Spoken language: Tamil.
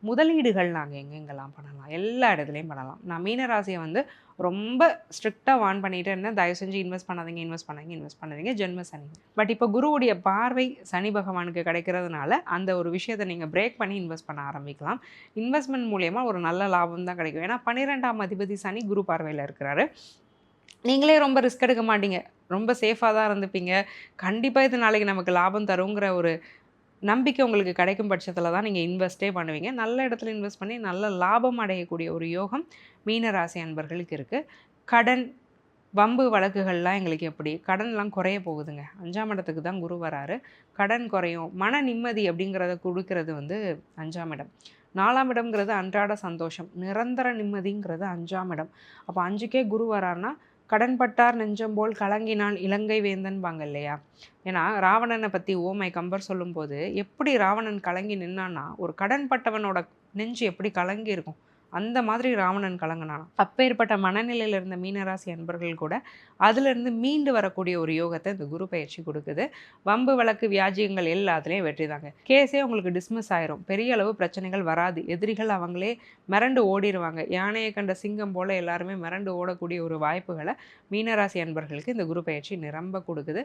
முதலீடுகள் நாங்கள் எங்கெங்கெல்லாம் பண்ணலாம், எல்லா இடத்துலையும் பண்ணலாம். நான் மீனராசியை வந்து ரொம்ப ஸ்ட்ரிக்டாக வார்ன் பண்ணிகிட்டே இருந்தேன், தயவு செஞ்சு இன்வெஸ்ட் பண்ணாதீங்க, இன்வெஸ்ட் பண்ணாதீங்க, இன்வெஸ்ட் பண்ணாதீங்க, ஜென்ம சனி. பட் இப்போ குருவுடைய பார்வை சனி பகவானுக்கு கிடைக்கிறதுனால அந்த ஒரு விஷயத்தை நீங்கள் பிரேக் பண்ணி இன்வெஸ்ட் பண்ண ஆரம்பிக்கலாம். இன்வெஸ்ட்மெண்ட் மூலயமா ஒரு நல்ல லாபம் தான் கிடைக்கும். ஏன்னா 12ஆம் அதிபதி சனி குரு பார்வையில் இருக்கிறாரு. நீங்களே ரொம்ப ரிஸ்க் எடுக்க மாட்டீங்க, ரொம்ப சேஃபாக தான் இருந்துப்பீங்க. கண்டிப்பாக இது நாளைக்கு நமக்கு லாபம் தருங்கிற ஒரு நம்பிக்கை உங்களுக்கு கிடைக்கும் பட்சத்தில் தான் நீங்கள் இன்வெஸ்ட்டே பண்ணுவீங்க. நல்ல இடத்துல இன்வெஸ்ட் பண்ணி நல்ல லாபம் அடையக்கூடிய ஒரு யோகம் மீனராசி அன்பர்களுக்கு இருக்குது. கடன், வம்பு வழக்குகள்லாம் எங்களுக்கு எப்படி? கடன்லாம் குறைய போகுதுங்க. 5ஆம் இடத்துக்கு தான் குரு வராரு. கடன் குறையும். மன நிம்மதி அப்படிங்கிறத கொடுக்கறது வந்து 5ஆம் இடம். 4ஆம் இடம்ங்கிறது அன்றாட சந்தோஷம். நிரந்தர நிம்மதிங்கிறது 5ஆம் இடம். அப்போ 5க்கே குரு வராருன்னா, கடன்பட்டார் நெஞ்சம் போல் கலங்கினான் இலங்கை வேந்தன்பாங்க இல்லையா? ஏன்னா ராவணனை பற்றி ஓமை கம்பர் சொல்லும்போது, எப்படி ராவணன் கலங்கி நின்னான்னா, ஒரு கடன்பட்டவனோட நெஞ்சு எப்படி கலங்கி இருக்கும், அந்த மாதிரி ராவணன் கலங்கினான். அப்பேற்பட்ட மனநிலையில் இருந்த மீனராசி அன்பர்கள் கூட அதிலிருந்து மீண்டு வரக்கூடிய ஒரு யோகத்தை இந்த குரு பயிற்சி கொடுக்குது. வம்பு வழக்கு வியாஜியங்கள் எல்லாத்துலேயும் வெற்றி தாங்க. கேஸே உங்களுக்கு டிஸ்மிஸ் ஆயிரும். பெரிய அளவு பிரச்சனைகள் வராது. எதிரிகள் அவங்களே மிரண்டு ஓடிடுவாங்க. யானையை கண்ட சிங்கம் போல் எல்லாருமே மிரண்டு ஓடக்கூடிய ஒரு வாய்ப்புகளை மீனராசி அன்பர்களுக்கு இந்த குரு பயிற்சி நிரம்ப கொடுக்குது.